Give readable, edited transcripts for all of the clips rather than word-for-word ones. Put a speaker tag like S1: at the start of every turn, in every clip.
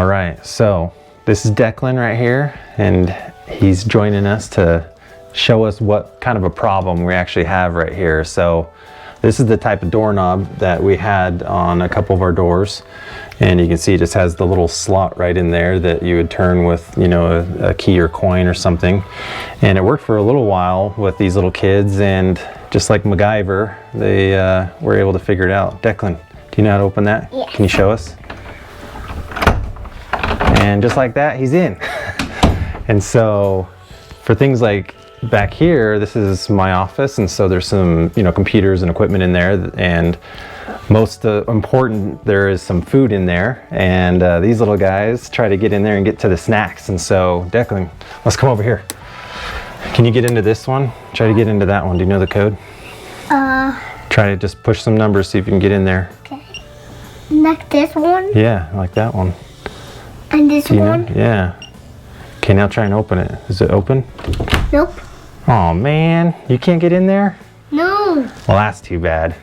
S1: All right, so this is Declan right here, and he's joining us to show us what kind of a problem we actually have right here. So this is the type of doorknob that we had on a couple of our doors, and you can see it just has the little slot right in there that you would turn with, you know, a key or coin or something. And it worked for a little while with these little kids, and just like MacGyver, they were able to figure it out. Declan, do you know how to open that?
S2: Yeah.
S1: Can you show us? And just like that, he's in. And so for things like back here, this is my office, and so there's some, you know, computers and equipment in there, and most important, there is some food in there, and these little guys try to get in there and get to the snacks. And so Declan, let's come over here. Can you get into this one? Try to get into that one. Do you know the code?
S2: Try
S1: to just push some numbers, see if you can get in there.
S2: Okay. Like this one?
S1: Yeah, like that one.
S2: And this one?
S1: Yeah. Okay, now try and open it. Is it open?
S2: Nope.
S1: Oh man, you can't get in there?
S2: No.
S1: Well, that's too bad.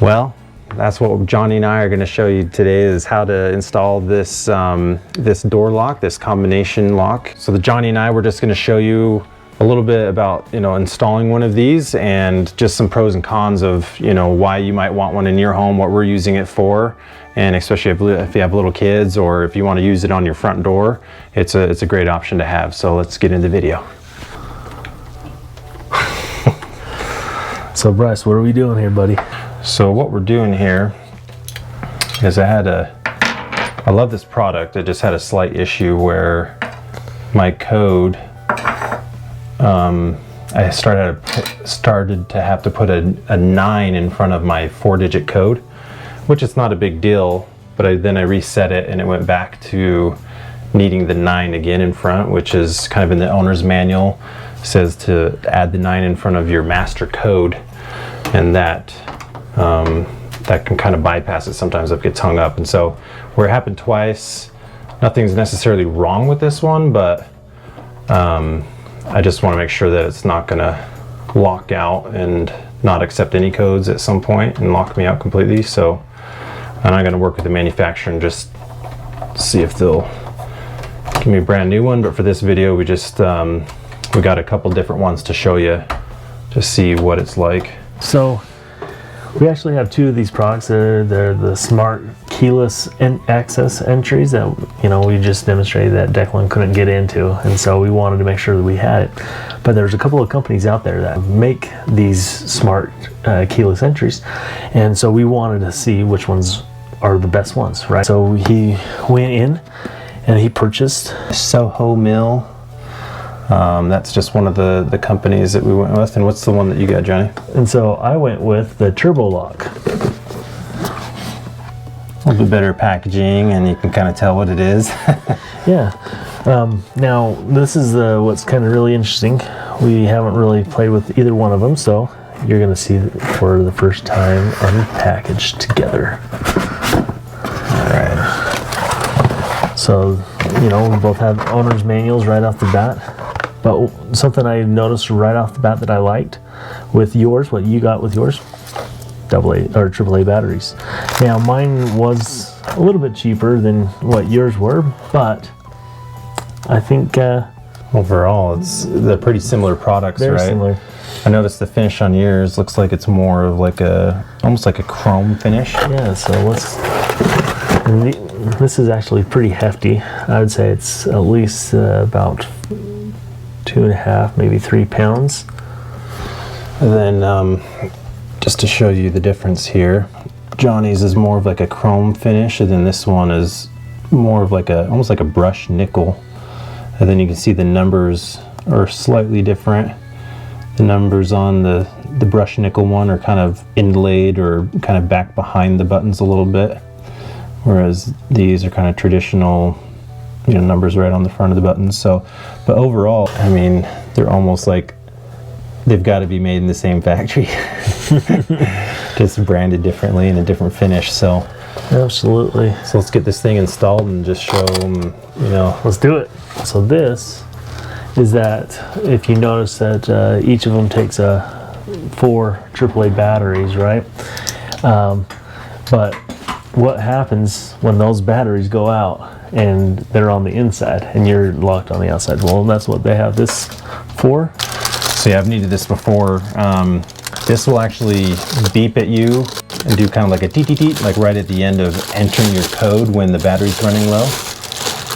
S1: Well, that's what Johnny and I are going to show you today, is how to install this this door lock, this combination lock. So Johnny and I, we're just going to show you a little bit about, you know, installing one of these, and just some pros and cons of, you know, why you might want one in your home, what we're using it for, and especially if you have little kids, or if you want to use it on your front door, it's a great option to have. So let's get into the video.
S3: So Bryce, what are we doing here, buddy?
S1: So what we're doing here is I love this product. It just had a slight issue where my code, I started to have to put a 9 in front of my 4-digit code, which is not a big deal, but then I reset it and it went back to needing the 9 again in front, which is kind of in the owner's manual. It says to add the 9 in front of your master code, and that can kind of bypass it sometimes if it gets hung up. And so where it happened twice, nothing's necessarily wrong with this one, but I just want to make sure that it's not going to lock out and not accept any codes at some point and lock me out completely. So I'm going to work with the manufacturer and just see if they'll give me a brand new one. But for this video, we just we got a couple different ones to show you to see what it's like.
S3: So we actually have 2 of these products. They're the smart keyless access entries that, you know, we just demonstrated that Declan couldn't get into, and so we wanted to make sure that we had it. But there's a couple of companies out there that make these smart keyless entries, and so we wanted to see which ones are the best ones, right? So he went in and he purchased
S1: SoHoMiLL. That's just one of the companies that we went with. And what's the one that you got, Johnny?
S3: And so I went with the TurboLock.
S1: A little bit better packaging, and you can kind of tell what it is.
S3: Yeah. Now this is what's kind of really interesting. We haven't really played with either one of them, so you're going to see for the first time unpackaged together.
S1: All right.
S3: So, you know, we both have owner's manuals right off the bat. But something I noticed right off the bat that I liked with yours, what you got with yours, AA or AAA batteries. Now mine was a little bit cheaper than what yours were, but I think
S1: overall they're pretty similar products,
S3: very
S1: right?
S3: Similar.
S1: I noticed the finish on yours looks like it's more of like almost like a chrome finish.
S3: Yeah. So this is actually pretty hefty. I would say it's at least about 2.5, maybe 3 pounds.
S1: And then just to show you the difference here, Johnny's is more of like a chrome finish, and then this one is more of like almost like a brushed nickel. And then you can see the numbers are slightly different. The numbers on the brushed nickel one are kind of inlaid or kind of back behind the buttons a little bit, whereas these are kind of traditional, you know, numbers right on the front of the buttons. So, but overall, I mean, they're almost like they've got to be made in the same factory, just branded differently in a different finish. So,
S3: absolutely.
S1: So let's get this thing installed and just show them, you know.
S3: Let's do it. So this is that, if you notice that each of them takes 4 AAA batteries, right? But what happens when those batteries go out and they're on the inside, and you're locked on the outside. Well, that's what they have this for.
S1: So yeah, I've needed this before. This will actually beep at you and do kind of like a deet, like right at the end of entering your code when the battery's running low.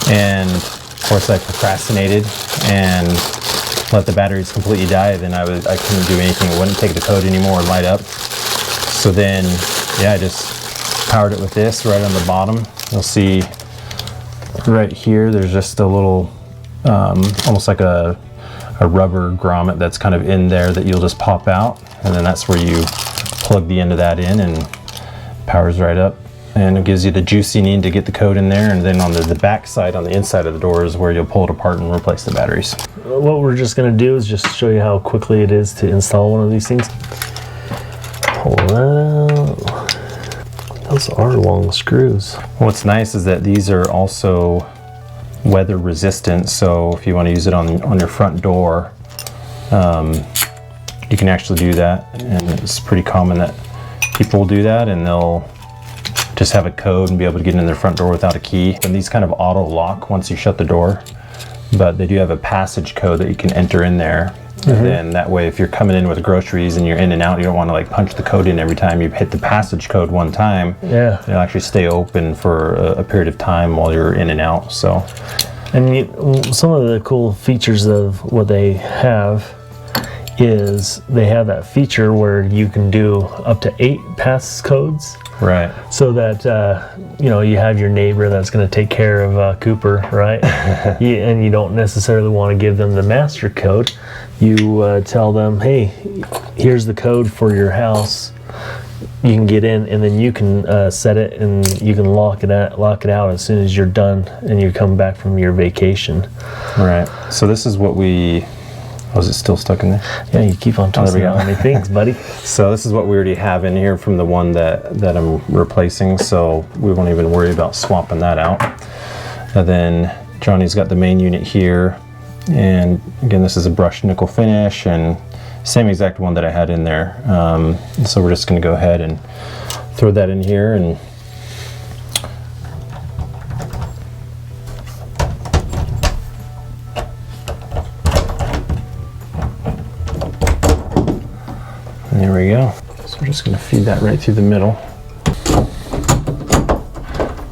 S1: And of course I procrastinated and let the batteries completely die. Then I couldn't do anything. It wouldn't take the code anymore and light up. So then, yeah, I just powered it with this right on the bottom. You'll see right here, there's just a little, almost like a rubber grommet that's kind of in there that you'll just pop out. And then that's where you plug the end of that in and powers right up. And it gives you the juice you need to get the code in there. And then on the back side, on the inside of the door is where you'll pull it apart and replace the batteries.
S3: What we're just gonna do is just show you how quickly it is to install one of these things. Pull that out. Those are long screws.
S1: What's nice is that these are also weather resistant. So if you want to use it on your front door, you can actually do that. And it's pretty common that people will do that, and they'll just have a code and be able to get in their front door without a key. And these kind of auto lock once you shut the door, but they do have a passage code that you can enter in there. And then that way, if you're coming in with groceries and you're in and out, you don't want to like punch the code in every time. You hit the passage code one time.
S3: Yeah.
S1: It'll actually stay open for a period of time while you're in and out. So,
S3: and some of the cool features of what they have is they have that feature where you can do up to 8 passcodes.
S1: right.
S3: So that you have your neighbor that's going to take care of Cooper, right? And you don't necessarily want to give them the master code. You tell them, hey, here's the code for your house. You can get in, and then you can set it, and you can lock it out as soon as you're done and you come back from your vacation.
S1: Right. So this is what we. Oh, is it still stuck in there?
S3: Yeah, you keep on twisting
S1: go.
S3: on me things, buddy.
S1: So this is what we already have in here from the one that I'm replacing, so we won't even worry about swapping that out. And then Johnny's got the main unit here, and again, this is a brushed nickel finish, and same exact one that I had in there. So we're just going to go ahead and throw that in here, and there we go. So we're just going to feed that right through the middle.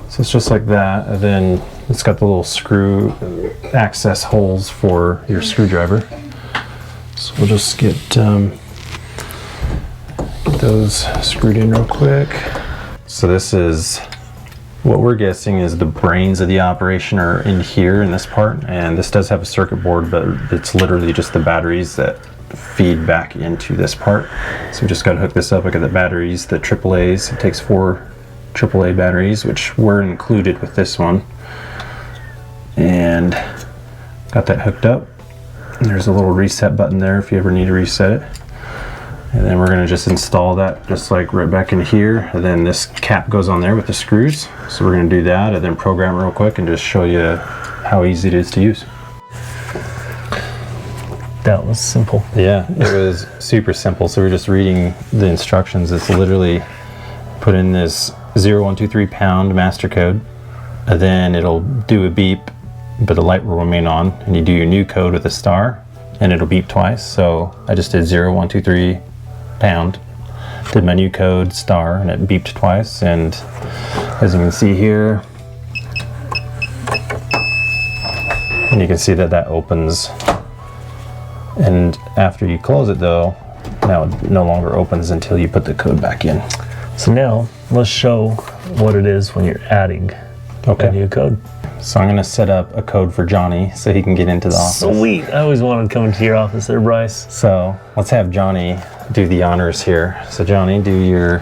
S1: So it's just like that, and then it's got the little screw access holes for your screwdriver. So we'll just get those screwed in real quick. So this is what we're guessing is the brains of the operation are in here in this part, and this does have a circuit board, but it's literally just the batteries that feed back into this part. So we just got to hook this up. I got the batteries, the AAAs. It takes 4 AAA batteries, which were included with this one, and got that hooked up. And there's a little reset button there if you ever need to reset it. And then we're going to just install that just like right back in here, and then this cap goes on there with the screws. So we're going to do that and then program it real quick and just show you how easy it is to use.
S3: That was simple.
S1: Yeah, it was super simple. So we're just reading the instructions. It's literally put in this 0123 pound master code, and then it'll do a beep, but the light will remain on, and you do your new code with a star, and it'll beep twice. So I just did 0123 pound, did my new code star, and it beeped twice. And as you can see here, and you can see that opens. And after you close it though, now it no longer opens until you put the code back in.
S3: So now let's show what it is when you're adding a new code.
S1: So I'm going to set up a code for Johnny so he can get into the office.
S3: Sweet. I always wanted to come into your office there, Bryce.
S1: So let's have Johnny do the honors here. So Johnny, do your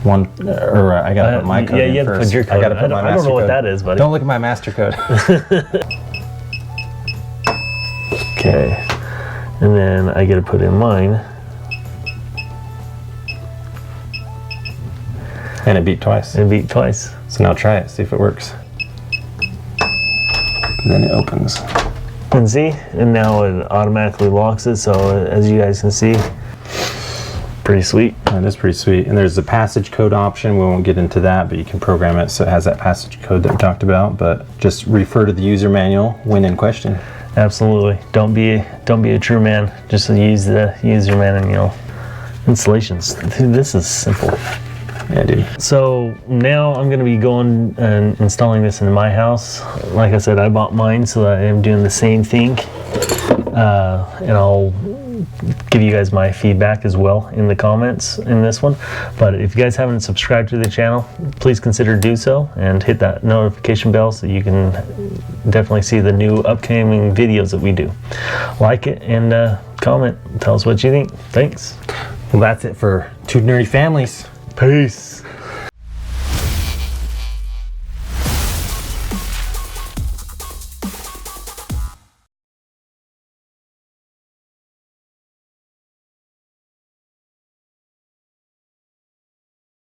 S1: one, or I got to put my code in
S3: you
S1: first.
S3: Put your code.
S1: I got to put my master code.
S3: I don't know what that is, buddy.
S1: Don't look at my master code.
S3: Okay. And then I get to put in mine.
S1: And it beeped twice.
S3: And beat twice.
S1: So now try it, see if it works. Then it opens.
S3: And see, and now it automatically locks it. So as you guys can see, Pretty sweet.
S1: That is pretty sweet. And there's the passage code option. We won't get into that, but you can program it so it has that passage code that we talked about. But just refer to the user manual when in question.
S3: Absolutely. Don't be a true man. Just use the user manual. Installations. Dude, this is simple.
S1: Yeah, dude.
S3: So now I'm going to be going and installing this in my house. Like I said, I bought mine, so that I'm doing the same thing. And I'll give you guys my feedback as well in the comments in this one. But if you guys haven't subscribed to the channel, please consider do so and hit that notification bell so you can definitely see the new upcoming videos that we do. Like it and comment. Tell us what you think. Thanks.
S1: Well, that's it for Two Nerdy Families.
S3: Peace.